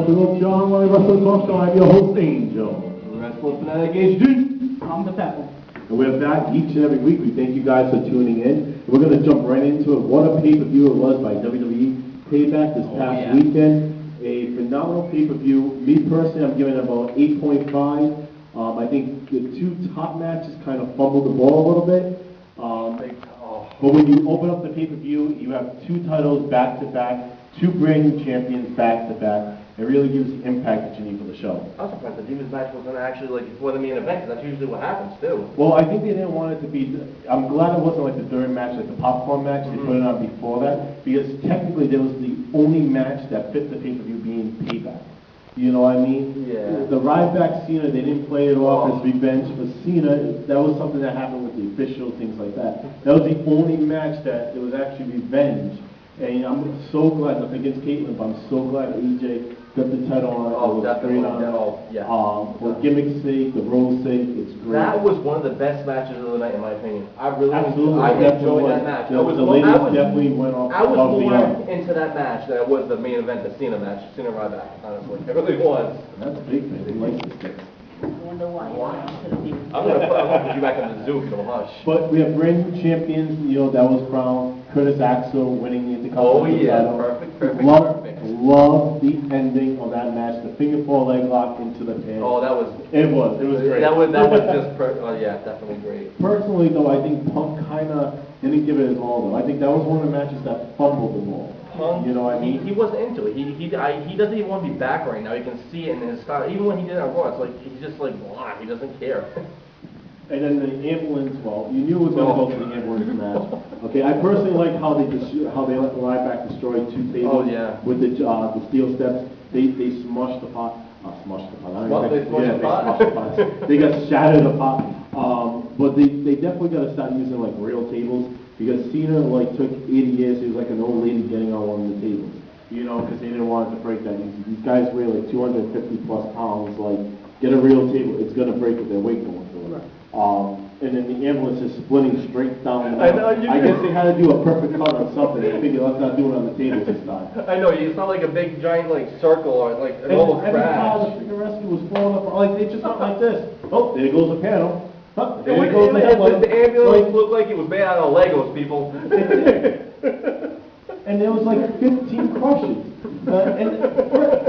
welcome to John Wayne Wrestling Talk Show. I'm your host, Angel. Wrestling Fanatic HD. I'm the Pepper. And we're back each and every week. We thank you guys for tuning in. We're going to jump right into it. What a pay-per-view it was by WWE Payback this past weekend. A phenomenal pay-per-view. Me personally, I'm giving it about 8.5. I think the two top matches kind of fumbled the ball a little bit. But when you open up the pay-per-view, you have two titles back-to-back, two brand new champions back-to-back. It really gives the impact that you need for the show. I was surprised the Demons match wasn't actually like before the main event, because that's usually what happens too. Well, I think they didn't want it to be, I'm glad it wasn't like the third match, like the popcorn match. They put it on before that, because technically that was the only match that fit the pay-per-view being Payback. You know what I mean? Yeah. The ride back Cena, they didn't play it off as revenge for Cena. That was something that happened with the officials, things like that. That was the only match that it was actually revenge. And I'm so glad, nothing against Caitlyn, but I'm so glad AJ got the title on it. Oh, it was definitely. great on it. Yeah. For gimmick's sake, the role's sake, it's great. That was one of the best matches of the night, in my opinion. I really Absolutely, I enjoyed was. that match. The ladies definitely went off. I was above more beyond. into that match than I was the main event, the Cena match, Cena Ryback, honestly. It really was. That's a big thing. He likes this thing. I wonder why. I'm gonna put you back in the zoo if you don't hush. But we have brand new champions, you know, that was crowned. Curtis Axel winning the Intercontinental Oh yeah, title. perfect. Love the ending of that match, the finger four leg lock into the pin. Oh, that was. It was great. That was just yeah, definitely great. Personally though, I think Punk kinda didn't give it his all though. I think that was one of the matches that fumbled the ball. Punk, you know what I mean? He wasn't into it. He doesn't even want to be back right now. You can see it in his style. Even when he did it on Raw, it's like he's just like blah. He doesn't care. And then the ambulance, well, you knew it was going to go to the ambulance match. Okay, I personally like how they let the Ryback destroy two tables with the steel steps. They smushed the pot. Smushed the pot. They smushed the pot. They got shattered apart. But they definitely got to start using like real tables, because Cena like took 80 years. He was like an old lady getting on one of the tables. You know, because they didn't want it to break that easy. These guys weigh like 250 plus pounds. Like, get a real table, it's going to break with their weight going through it. And then the ambulance is splitting straight down. I guess they had to do a perfect cut on something. They figured, let's not do it on the table this time. I know, it's not like a big giant like circle or like a normal crash. Every time the freaking rescue was falling apart, like they just went like this. Oh, there goes the panel. Huh, there goes the headlight. The ambulance looked like it was made out of Legos, people. And there was like 15 crushes. And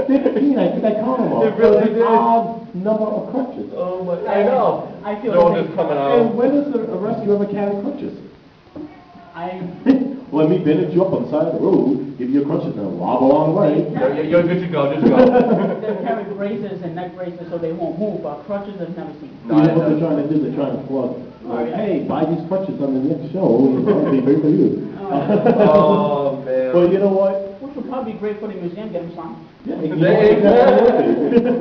15, I think I counted them all. It really did. Odd number of crutches. Oh my! I know. I feel They're all like just coming out. And when does a rescue ever carry crutches? Let me bandage you up on the side of the road, give you your crutches, and lob along the way. You're good to go. Just go. They carry braces and neck braces so they won't move, but crutches I've never seen. You know what they're trying to do? They're trying to plug. Like, hey, buy these crutches on the next show. It'll be great for you. Oh, man. But you know what? Which would probably be great for the museum, get them signed. Yeah, exactly.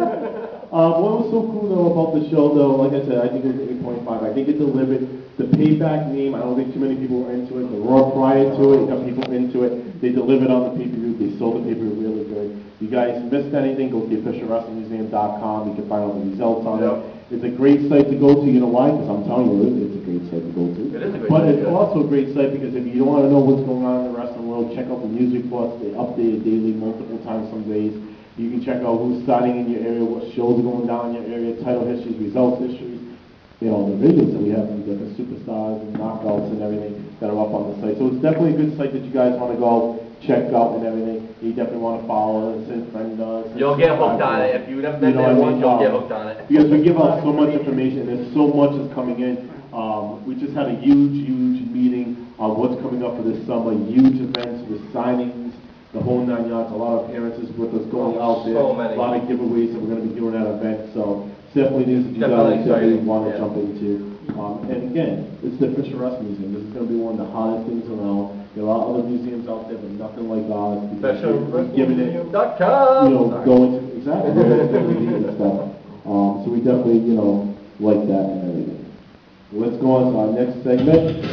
What was so cool though about the show though, like I said, I think it was 8.5. I think it delivered. The Payback name, I don't think too many people were into it. The Raw prior to it got people into it. They delivered on the pay-per-view. They sold the pay-per-view really good. You guys missed anything, go to theofficialwrestlingmuseum.com. You can find all the results on it. It's a great site to go to. You know why? Because I'm telling you, it's a great site to go to. It is a great but site. it's also a great site because if you don't want to know what's going on in the wrestling world, check out the news reports. They update it daily, multiple times some days. You can check out who's starting in your area, what shows are going down in your area, title histories, results histories. You know, the videos that we have from different superstars and knockouts and everything that are up on the site. So it's definitely a good site that you guys want to go check out and everything. You definitely want to follow us and friend us. You'll get hooked on it. If you've never been there once, you'll get hooked on it. Because we give out so much information, and there's so much that's coming in. We just had a huge meeting on what's coming up for this summer. Huge events with signings, the whole 9 yards. A lot of appearances with us going out there. So many. A lot of giveaways that we're going to be doing at that event. So definitely news that you guys definitely want to jump into. And again, it's the Official Wrestling Museum. This is going to be one of the hottest things around. There are other museums out there, but nothing like ours. Officialwrestlingmuseum.com. You know, going to exactly where it's going to be and stuff. So we definitely, you know, like that and everything. Let's go on to our next segment.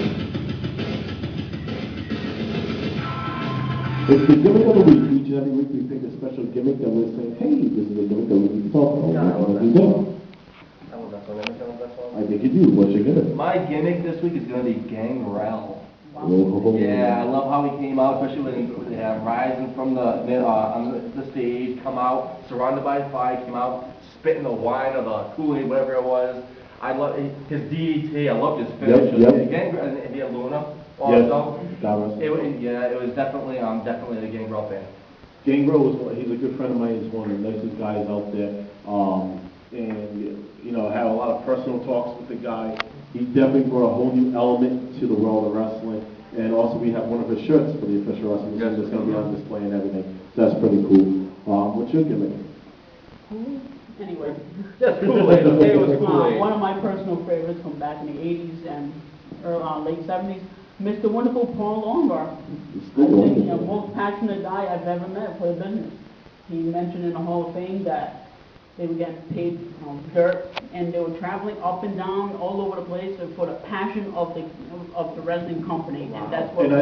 It's the gimmick of the week. Each and every week we pick a special gimmick that we're saying, hey, this is a gimmick that we need to talk about. I think you do. What's your gimmick? My gimmick this week is going to be Gangrel. Wow. Oh. Yeah, I love how he came out, especially when they have rising from on the stage, come out, surrounded by fire, came out, spitting the wine or the Kool-Aid, whatever it was. I love his DDT, I loved his finish. Yep. Again, and the Luna also. Yes. It was definitely, definitely a Gangrel fan. Gangrel he's a good friend of mine. He's one of the nicest guys out there. And, you know, I had a lot of personal talks with the guy. He definitely brought a whole new element to the world of wrestling. And also we have one of his shirts for the official wrestling team that's going to be on display and everything. So that's pretty cool. What's your gimmick? Anyway. Just Kool-Aid, okay, it was Kool-Aid. One of my personal favorites from back in the 80s and late 70s, Mr. Wonderful Paul Longbar. I think the most passionate guy I've ever met for the business. He mentioned in the Hall of Fame that they were getting paid dirt, and they were traveling up and down all over the place for the passion of the wrestling company, and that's what. And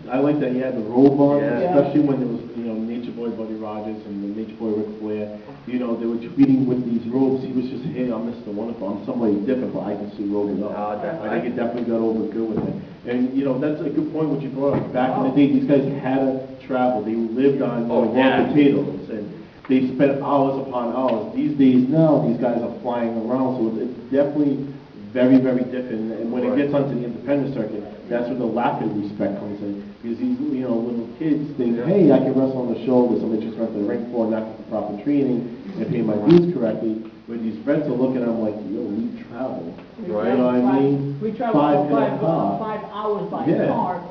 I like that he had the robe on, Yeah. especially when there was Nature Boy Buddy Rogers and the Nature Boy Ric Flair. You know, they were tweeting with these robes. He was just, hey, I'm Mr. Wonderful. I'm somebody different, but I can see robing up. Definitely. I think it definitely got over good with him. And that's a good point what you brought up. Back in the day, these guys had to travel. They lived on raw potatoes and they spent hours upon hours. These days now, these guys are flying around, so it's definitely very, very different. And when it gets onto the independent circuit, that's where the lack of respect comes in. Because these, little kids think, hey, I can wrestle on the show with somebody just went to the ring for, not get the proper training, and pay my dues correctly. But these vets are looking at them like, yo, we travel. Right. You know what I mean? We travel 5 5 hours by car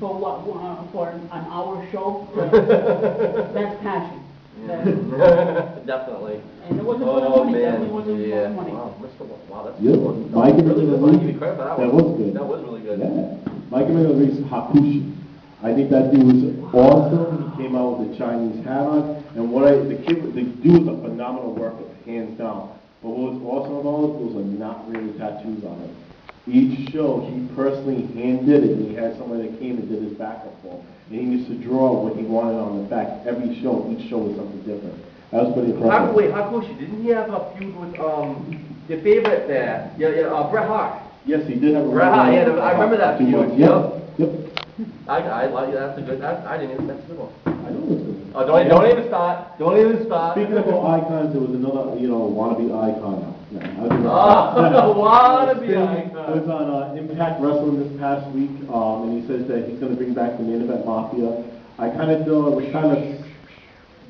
for what? For an hour show? That's passion. Definitely. And it wasn't for the money. Definitely wasn't for the money. Wow, that's Yeah. good one. Mike and Really good. Miller I give you credit for that one. That was good. That was really good. Yeah. Mike and Miller is Hakushi. I think that dude was awesome. He came out with a Chinese hat on, and the dude was a phenomenal worker, hands down. But what was awesome about it was not really tattoos on it. Each show, he personally hand did it, and he had somebody that came and did his backup for him. And he used to draw what he wanted on the back. Every show, each show was something different. That was pretty impressive. Wait, Hakushi, didn't he have a feud with your favorite there? Bret Hart. Yes, he did have a Bret Hart, yeah, I remember that feud. Yep. I like that's a good. I didn't even. That's a good one. I know it's good. Oh, don't even start. Don't even start. Speaking about icons, there was another, wannabe icon. Wannabe icon. I was on Impact Wrestling this past week, and he says that he's going to bring back the Main Event Mafia. I kind of thought it was kind of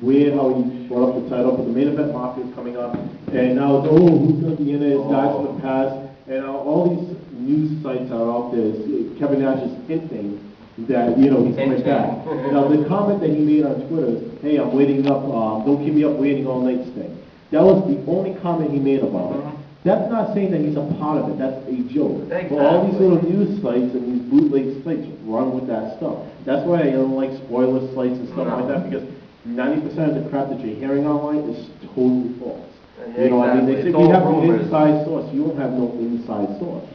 weird how he brought up the title, but the Main Event Mafia is coming up, and now it's, who's going to be in it? Guys from the past, and all these news sites are out there. Kevin Nash is hinting that, he's coming back. Now, the comment that he made on Twitter is, hey, I'm waiting up, don't keep me up waiting all night thing. That was the only comment he made about it. That's not saying that he's a part of it, that's a joke. Exactly. But all these little news sites and these bootleg sites run with that stuff. That's why I don't like spoiler sites and stuff like that, because 90% of the crap that you're hearing online is totally false. Yeah, They say we have an inside source, you don't have no inside source.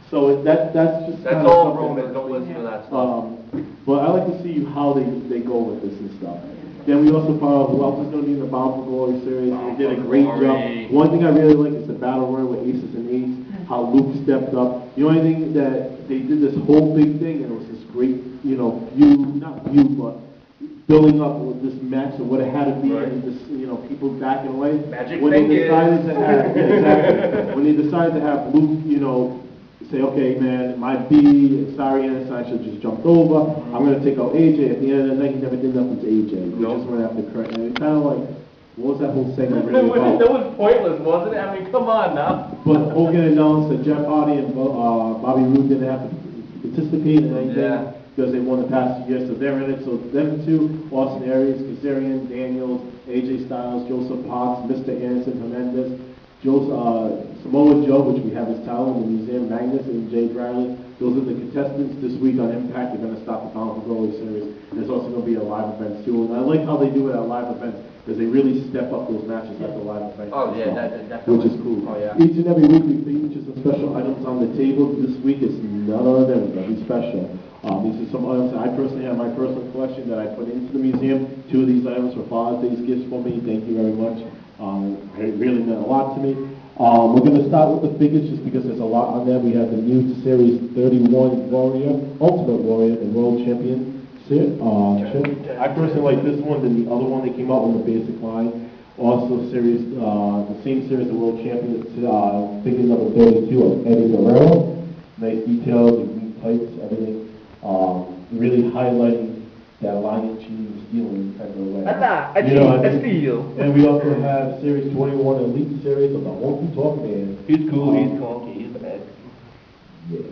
So that's just that's all rumors. Don't listen to that stuff. But I like to see how they go with this and stuff. Then we also found out who else is going to be in the Bound for Glory series. They did a great job. One thing I really like is the Battle Royal with Aces and Eights, how Luke stepped up. The only thing that they did this whole big thing, and it was this great, but building up with this match of what it had to be, and this, people backing away. Magic when fingers. They decided to have, exactly. When they decided to have Luke, say, okay, man, my B, sorry, Anderson, I should have just jumped over. I'm going to take out AJ. At the end of the night, he never did nothing to AJ. He just went after Kurt. And it's kind of like, what was that whole segment really about? That was pointless, wasn't it? I mean, come on now. But Hogan announced that Jeff Hardy and Bobby Roode didn't have to participate in anything because they won the past 2 years, so they're in it. So them two, Austin Aries, Kazarian, Daniels, AJ Styles, Joseph Potts, Mr. Anderson, Hernandez, Samoa Joe, which we have his title in the museum, Magnus, and Jay Bradley. Those are the contestants this week on Impact. They're going to start the Bound for Glory series. There's also going to be a live event too. And I like how they do it at live events because they really step up those matches at the live event. Oh yeah, definitely. Which is cool. Oh yeah. Each and every week we feature some special items on the table. This week it's none other than very special. These are some items that I personally have my personal collection that I put into the museum. 2 of these items were Father's Day's gifts for me. Thank you very much. It really meant a lot to me. We're going to start with the figures just because there's a lot on there. We have the new Series 31 Warrior, Ultimate Warrior, and World Champion. I personally like this one than the other one that came out on the basic line. Also, the same series, the World Champion, figure number 32 of Eddie Guerrero. Nice details, the green tights, everything. Really highlighting that lion cheating, stealing type of way. I steal. And we also have Series 21 Elite Series of the Wonky Talk Man. He's cool, he's conky, he's bad. Yeah.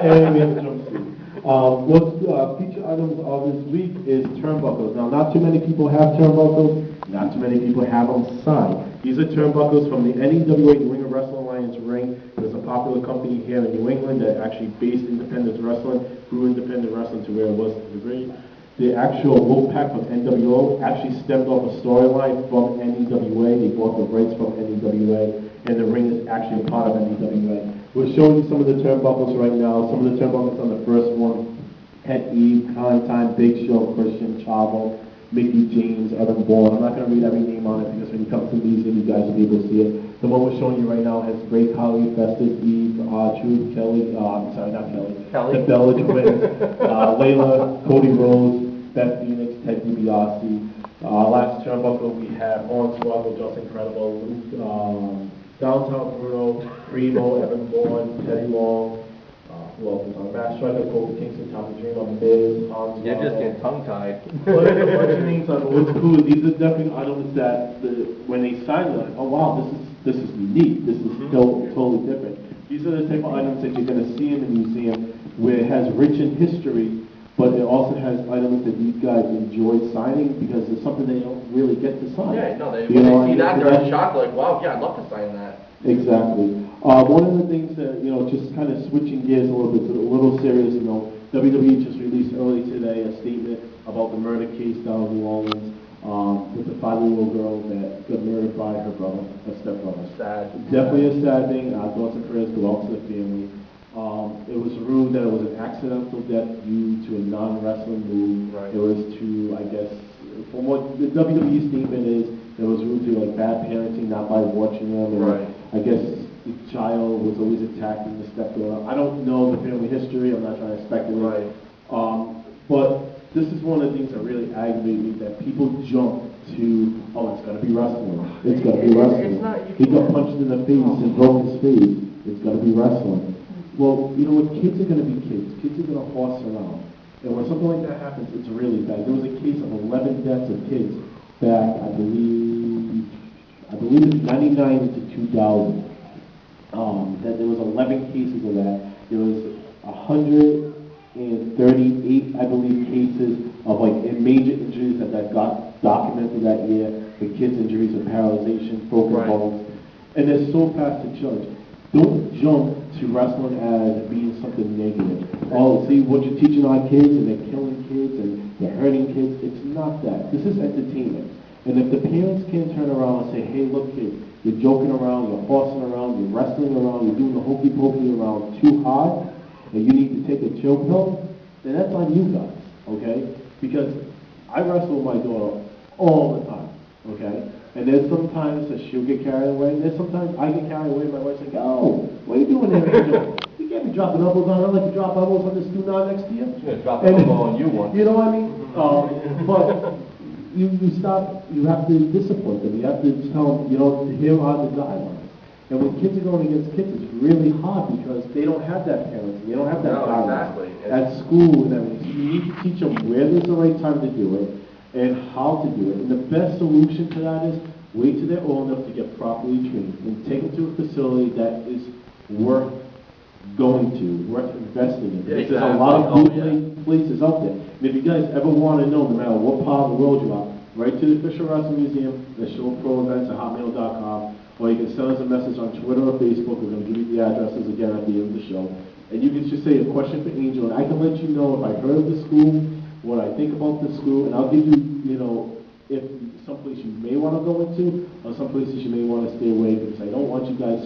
And we have a jumpsuit. What feature items of this week is turnbuckles. Now, not too many people have turnbuckles. Not too many people have them signed. These are turnbuckles from the NEWA New England Wrestling Alliance ring. There's a popular company here in New England that actually based independent wrestling, grew independent wrestling to where it was today. The actual Wolfpack from NWO actually stemmed off a storyline from NEWA. They bought the rights from NEWA, and the ring is actually a part of NEWA. We're showing you some of the turnbuckles right now. Some of the turnbuckles on the first one had Eve, Constantine, Big Show, Christian, Chavo, Mickey James, Evan Bourne. I'm not going to read every name on it because when you come to the museum, you guys will be able to see it. The one we're showing you right now has Great Khali, Festus, Eve, Truth, Kelly, not Kelly. The Bella Twins, Layla, Cody Rhodes, Beth Phoenix, Ted DiBiase. Last turnbuckle we have Hornswoggle, Just Incredible, Luke, Downtown Bruno, Primo, Evan Bourne, Teddy Long, who else is on? Matt Striker, Kofi Kingston, Tommy Dreamer, Miz, Hans. You're just getting tongue-tied. Well, there's a bunch of names on it. What's cool is these are definitely items that when they sign them, like, oh wow, this is unique. This is still totally different. These are the type of items that you're going to see in the museum where it has rich in history, but it also has items that these guys enjoy signing because it's something they don't really get to sign. Yeah, no, when they see that, they're in shock, like, wow, yeah, I'd love to sign that. Exactly. One of the things that, just kind of switching gears a little bit to a little serious, WWE just released early today a statement about the murder case down in New Orleans with the 5-year-old girl that got murdered by her brother, her stepbrother. Sad. Definitely a sad thing. Our thoughts and prayers go out to the family. It was ruled that it was an accidental death due to a non-wrestling move. Right. It was to, I guess, from what the WWE statement is, it was ruled to like bad parenting, not by watching them. And right. I guess the child was always attacking the stepdaughter. I don't know the family history. I'm not trying to speculate. Right. But this is one of the things that really aggravate me, that people jump to, oh, it's got to be wrestling. It's got to be wrestling. He got punched in the face and broke his face. It's got to be wrestling. Well, you know what? Kids are going to be kids. Kids are going to horse around. And when something like that happens, it's really bad. There was a case of 11 deaths of kids back, I believe it's 99 to 2000. That there was 11 cases of that. There was 138, I believe, cases of major injuries that got documented that year. The kids' injuries of paralyzation, broken bones, and they're so fast to judge. Don't jump to wrestling as being something negative. Oh, see what you're teaching our kids, and they're killing kids and they're hurting kids. It's not that. This is entertainment. And if the parents can't turn around and say, hey, look, kid, you're joking around, you're horsing around, you're wrestling around, you're doing the hokey pokey around too hard, and you need to take a chill pill, then that's on you guys, okay? Because I wrestle with my daughter all the time, okay? And there's sometimes that she'll get carried away, and there's sometimes I get carried away, and my wife's like, oh, what are you doing there, Angel? You can't be dropping elbows on her like you drop elbows on this dude now next to you. She's going to drop an elbow on you once. You know what I mean? But you stop, you have to discipline them. You have to tell them, here are the guidelines. And when kids are going against kids, it's really hard because they don't have that parenting. They don't have that guidelines. Exactly. At school and everything. So you need to teach them where there's the right time to do it and how to do it. And the best solution to that is wait till they're old enough to get properly trained and take them to a facility that is worth going to, worth investing in. Because there's a lot of good places out there. And if you guys ever want to know, no matter what part of the world you are, write to the Fisher Wrestling Museum, the show pro events at hotmail.com, or you can send us a message on Twitter or Facebook. We're going to give you the addresses again at the end of the show. And you can just say a question for Angel, and I can let you know if I heard of the school, what I think about the school, and I'll give you, if someplace you may want to go into, or some places you may want to stay away, because I don't want you guys